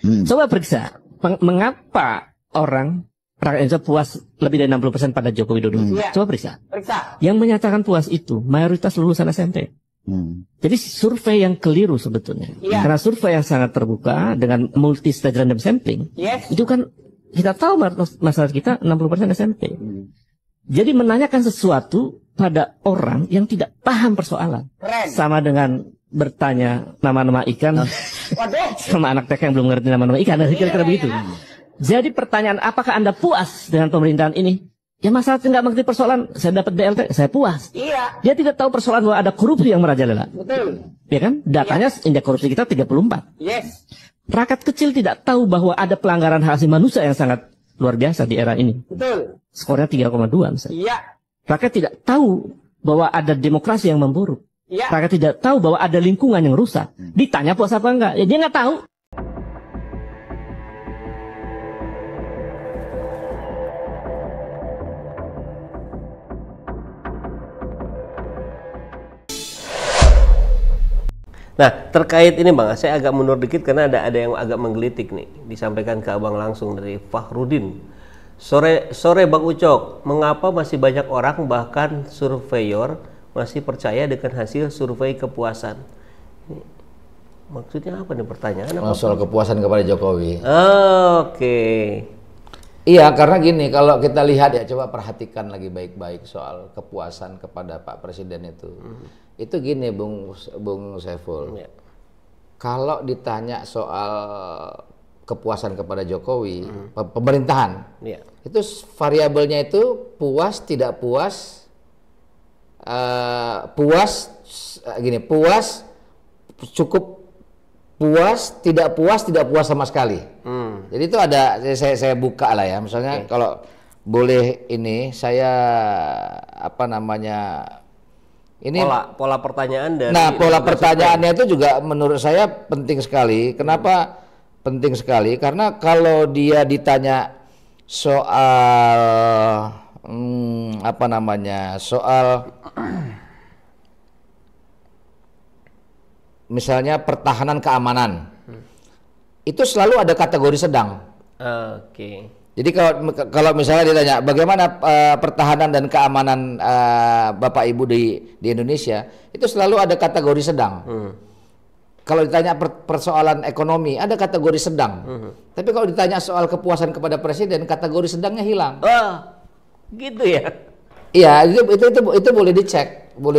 Coba periksa mengapa orang rakyat Indonesia puas lebih dari 60% pada Joko Widodo. Coba periksa. Yang menyatakan puas itu mayoritas lulusan SMP. Jadi survei yang keliru sebetulnya. Karena survei yang sangat terbuka dengan multi stage random sampling, itu kan kita tahu masyarakat kita 60% SMP. Jadi menanyakan sesuatu pada orang yang tidak paham persoalan. Sama dengan bertanya nama-nama ikan sama anak TK yang belum mengerti nama-nama ikan. Kira-kira begitu. Jadi pertanyaan, apakah Anda puas dengan pemerintahan ini? Ya masyarakat nggak mengerti persoalan. Saya dapat BLT, saya puas. Dia tidak tahu persoalan bahwa ada korupsi yang merajalela. Ya kan? Datanya indeks korupsi kita 34. Rakyat kecil tidak tahu bahwa ada pelanggaran hak asasi manusia yang sangat luar biasa di era ini. Skornya 3,2 misalnya. Rakyat tidak tahu bahwa ada demokrasi yang memburuk. Rakyat tidak tahu bahwa ada lingkungan yang rusak. Ditanya puas apa enggak? Ya dia nggak tahu. Nah, terkait ini Bang, saya agak mundur dikit karena ada yang agak menggelitik nih. Disampaikan ke Abang langsung dari Fakhrudin. Sore Bang Ucok, mengapa masih banyak orang bahkan surveyor masih percaya dengan hasil survei kepuasan? Ini, maksudnya apa nih pertanyaan? Soal kepuasan kepada Jokowi. Oke. Iya, karena gini, kalau kita lihat ya, coba perhatikan lagi baik-baik soal kepuasan kepada Pak Presiden itu. Itu gini, Bung Saiful. Kalau ditanya soal kepuasan kepada Jokowi, pemerintahan, itu variabelnya itu puas, tidak puas, puas, cukup puas, tidak puas sama sekali. Jadi itu ada, saya buka lah ya, misalnya kalau boleh ini, saya ini pola pertanyaan dari. Nah, pola pertanyaannya itu juga menurut saya penting sekali. Kenapa penting sekali? Karena kalau dia ditanya soal soal misalnya pertahanan keamanan, itu selalu ada kategori sedang. Jadi kalau misalnya ditanya bagaimana pertahanan dan keamanan Bapak Ibu di Indonesia, itu selalu ada kategori sedang. Kalau ditanya persoalan ekonomi, ada kategori sedang. Tapi kalau ditanya soal kepuasan kepada Presiden, kategori sedangnya hilang. Gitu ya? Iya, itu boleh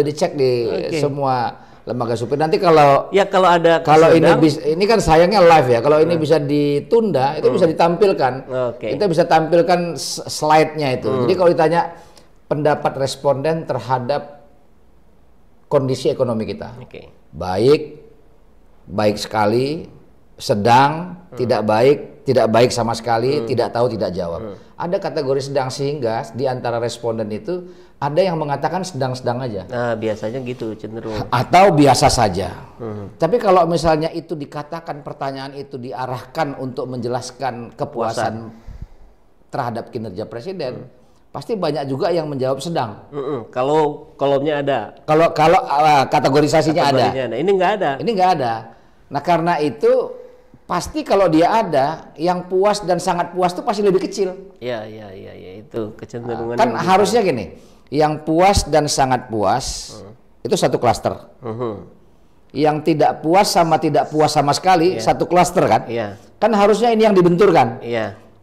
dicek di semua lembaga survei. Nanti kalau ini kan sayangnya live ya. Kalau ini bisa ditunda, itu bisa ditampilkan. Kita bisa tampilkan slide-nya itu. Jadi kalau ditanya pendapat responden terhadap kondisi ekonomi kita, baik sekali, sedang, tidak baik sama sekali, tidak tahu, tidak jawab. Ada kategori sedang, sehingga di antara responden itu ada yang mengatakan sedang-sedang aja. Nah, biasanya gitu cenderung. Atau biasa saja. Tapi kalau misalnya itu dikatakan, pertanyaan itu diarahkan untuk menjelaskan kepuasan terhadap kinerja Presiden, pasti banyak juga yang menjawab sedang. Kalau kolomnya ada. Kalau kategorisasinya ada. Ini nggak ada. Ini nggak ada. Nah, karena itu pasti kalau dia ada, yang puas dan sangat puas itu pasti lebih kecil. Iya, itu kecenderungan. Kan harusnya gini. Yang puas dan sangat puas itu satu klaster. Yang tidak puas sama sekali satu klaster kan? Kan harusnya ini yang dibenturkan.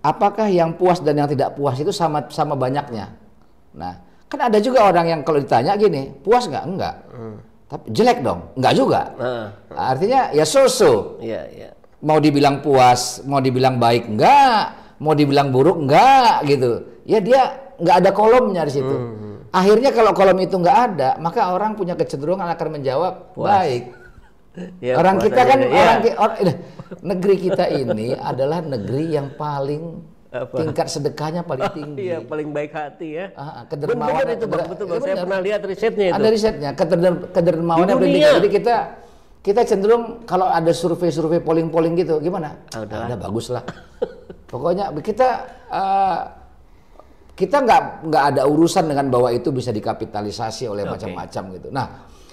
Apakah yang puas dan yang tidak puas itu sama banyaknya? Nah, kan ada juga orang yang kalau ditanya gini, puas nggak? Enggak. Tapi jelek dong? Enggak juga. Artinya ya so-so. Mau dibilang puas, mau dibilang baik enggak, mau dibilang buruk enggak gitu. Ya dia nggak ada kolomnya di situ. Akhirnya kalau kolom itu nggak ada, maka orang punya kecenderungan akan menjawab baik. Orang kita kan negeri kita ini adalah negeri yang paling tingkat sedekahnya paling tinggi. Paling baik hati ya. Kedermawanan itu betul. Saya pernah lihat risetnya itu. Ada risetnya, kedermawanan paling tinggi. Jadi kita cenderung kalau ada survei polling gitu, gimana? Udah bagus lah. Pokoknya kita nggak ada urusan dengan bahwa itu bisa dikapitalisasi oleh macam-macam gitu. Nah,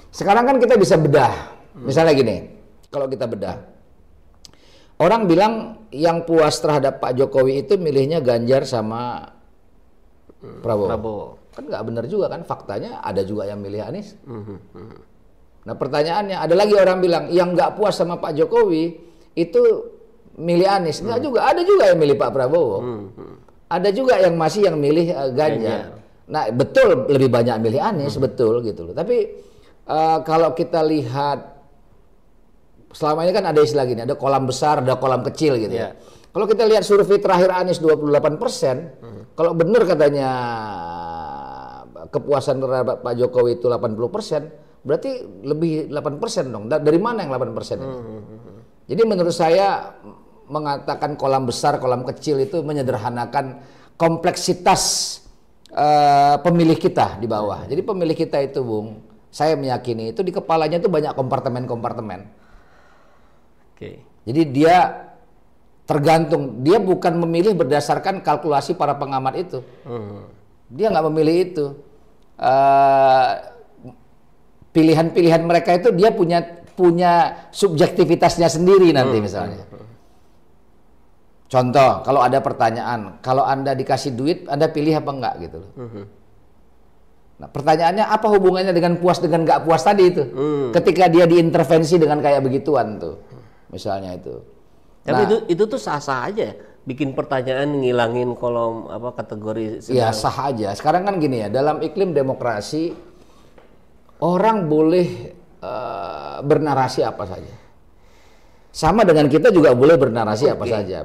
sekarang kan kita bisa bedah. Misalnya gini, kalau kita bedah, Orang bilang yang puas terhadap Pak Jokowi itu milihnya Ganjar sama Prabowo. Kan nggak benar juga kan, faktanya ada juga yang milih Anies. Nah pertanyaannya, ada lagi orang bilang yang nggak puas sama Pak Jokowi itu milih Anies. Nggak juga, ada juga yang milih Pak Prabowo. Ada juga yang masih yang milih Ganjar. Nah betul lebih banyak milih Anies, betul gitu loh. Tapi kalau kita lihat selama ini kan ada istilah gini, ada kolam besar, ada kolam kecil gitu ya. Kalau kita lihat survei terakhir Anies 28%, kalau benar katanya kepuasan terhadap Pak Jokowi itu 80%, berarti lebih 8% dong. Dari mana yang 8% ini? Jadi menurut saya mengatakan kolam besar, kolam kecil itu menyederhanakan kompleksitas pemilih kita di bawah. Jadi pemilih kita itu, Bung, saya meyakini itu di kepalanya itu banyak kompartemen-kompartemen. Jadi dia tergantung, dia bukan memilih berdasarkan kalkulasi para pengamat itu. Dia nggak memilih itu. Pilihan-pilihan mereka itu dia punya subjektivitasnya sendiri nanti misalnya. Contoh, kalau ada pertanyaan, kalau Anda dikasih duit, Anda pilih apa enggak gitu loh. Nah, pertanyaannya apa hubungannya dengan puas dengan nggak puas tadi itu? Ketika dia diintervensi dengan kayak begituan tuh. Misalnya itu. Tapi itu tuh sah-sah aja. Bikin pertanyaan ngilangin kolom kategori. Ya sah aja. Sekarang kan gini ya, dalam iklim demokrasi orang boleh bernarasi apa saja. Sama dengan kita juga boleh bernarasi apa saja.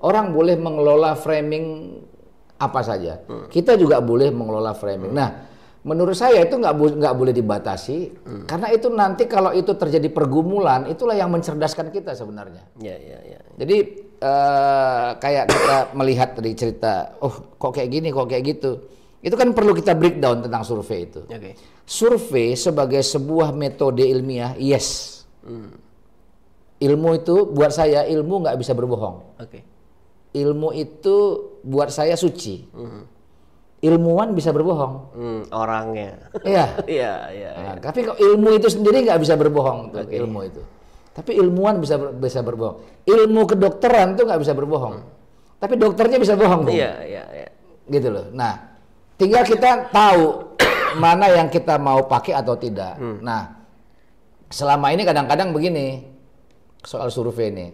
Orang boleh mengelola framing apa saja. Kita juga boleh mengelola framing. Nah, menurut saya itu nggak boleh dibatasi, karena itu nanti kalau itu terjadi pergumulan, itulah yang mencerdaskan kita sebenarnya. Jadi kayak kita melihat dari cerita, oh kok kayak gini, kok kayak gitu, itu kan perlu kita breakdown tentang survei itu. Survei sebagai sebuah metode ilmiah, yes. Ilmu itu buat saya, ilmu nggak bisa berbohong. Ilmu itu buat saya suci. Ilmuwan bisa berbohong, orangnya. Iya. Tapi kalau ilmu itu sendiri nggak bisa berbohong, ilmu itu. Tapi ilmuwan bisa berbohong. Ilmu kedokteran tuh nggak bisa berbohong. Tapi dokternya bisa bohong, Iya. Gitu loh. Nah, tinggal kita tahu mana yang kita mau pakai atau tidak. Nah, selama ini kadang-kadang begini soal survei ini.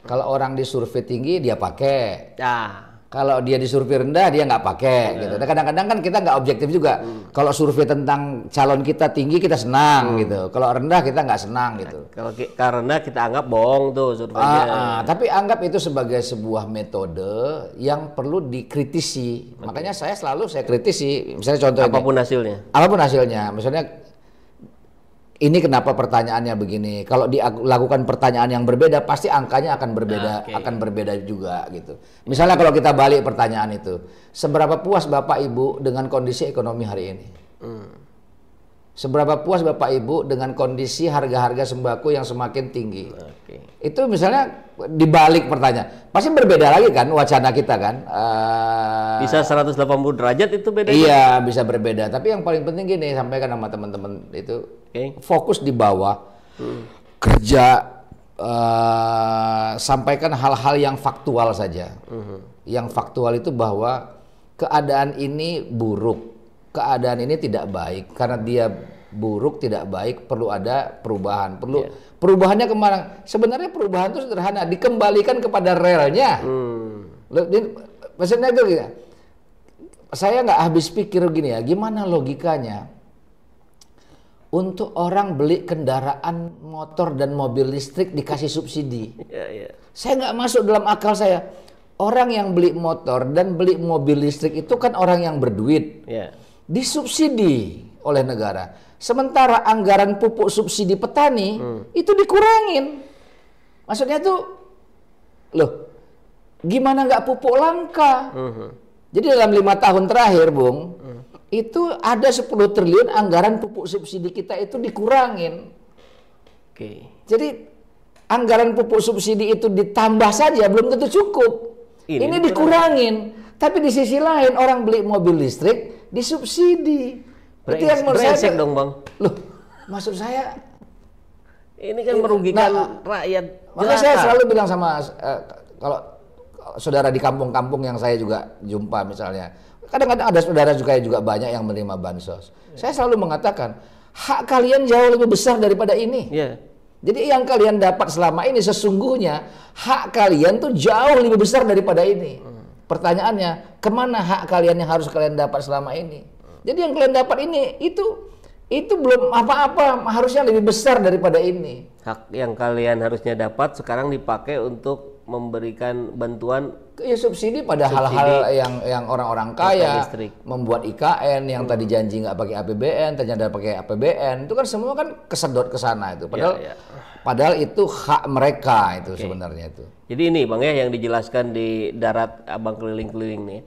Kalau orang di survei tinggi dia pakai. Kalau dia di survei rendah dia nggak pakai gitu. Dan kadang-kadang kan kita nggak objektif juga. Kalau survei tentang calon kita tinggi kita senang gitu. Kalau rendah kita nggak senang gitu. Karena kita anggap bohong tuh surveinya. Tapi anggap itu sebagai sebuah metode yang perlu dikritisi. Makanya saya kritisi. Misalnya contoh apapun hasilnya. Apapun hasilnya. Misalnya ini kenapa pertanyaannya begini? Kalau dilakukan pertanyaan yang berbeda, pasti angkanya akan berbeda juga gitu. Misalnya kalau kita balik pertanyaan itu, seberapa puas Bapak Ibu dengan kondisi ekonomi hari ini? Seberapa puas Bapak Ibu dengan kondisi harga-harga sembako yang semakin tinggi? Itu misalnya dibalik pertanyaan, pasti berbeda lagi kan wacana kita kan? Bisa 180 derajat itu beda? Iya, bisa berbeda. Tapi yang paling penting gini, sampaikan sama teman-teman itu, fokus di bawah, kerja, sampaikan hal-hal yang faktual saja. Yang faktual itu bahwa keadaan ini buruk. Keadaan ini tidak baik, karena dia buruk tidak baik, perlu ada perubahan. Perubahannya kemana? Sebenarnya perubahan itu sederhana, dikembalikan kepada relnya. Maksudnya itu gini, saya nggak habis pikir gini ya, gimana logikanya untuk orang beli kendaraan motor dan mobil listrik dikasih subsidi? Saya nggak masuk dalam akal saya. Orang yang beli motor dan beli mobil listrik itu kan orang yang berduit. Disubsidi oleh negara. Sementara anggaran pupuk subsidi petani itu dikurangin. Maksudnya tuh, loh, gimana nggak pupuk langka? Jadi dalam 5 tahun terakhir, Bung, itu ada 10 triliun anggaran pupuk subsidi kita itu dikurangin. Jadi anggaran pupuk subsidi itu ditambah saja belum tentu cukup. Ini dikurangin. Tapi di sisi lain orang beli mobil listrik disubsidi. Itu yang menurut saya dong, Bang. Loh, maksud saya Ini kan merugikan rakyat. Makanya saya selalu bilang sama kalau saudara di kampung-kampung yang saya juga jumpa misalnya, kadang-kadang ada saudara juga banyak yang menerima bansos. Saya selalu mengatakan hak kalian jauh lebih besar daripada ini. Jadi yang kalian dapat selama ini sesungguhnya hak kalian tuh jauh lebih besar daripada ini. Pertanyaannya, kemana hak kalian yang harus kalian dapat selama ini? Jadi yang kalian dapat ini itu belum apa-apa, harusnya lebih besar daripada ini. Hak yang kalian harusnya dapat sekarang dipakai untuk memberikan bantuan subsidi pada hal-hal yang orang-orang kaya, membuat IKN yang tadi janji nggak pakai APBN, ternyata pakai APBN, itu kan semua kan kesedot ke sana itu. Padahal itu hak mereka itu sebenarnya itu. Jadi ini Bang ya yang dijelaskan di darat Abang keliling-keliling nih.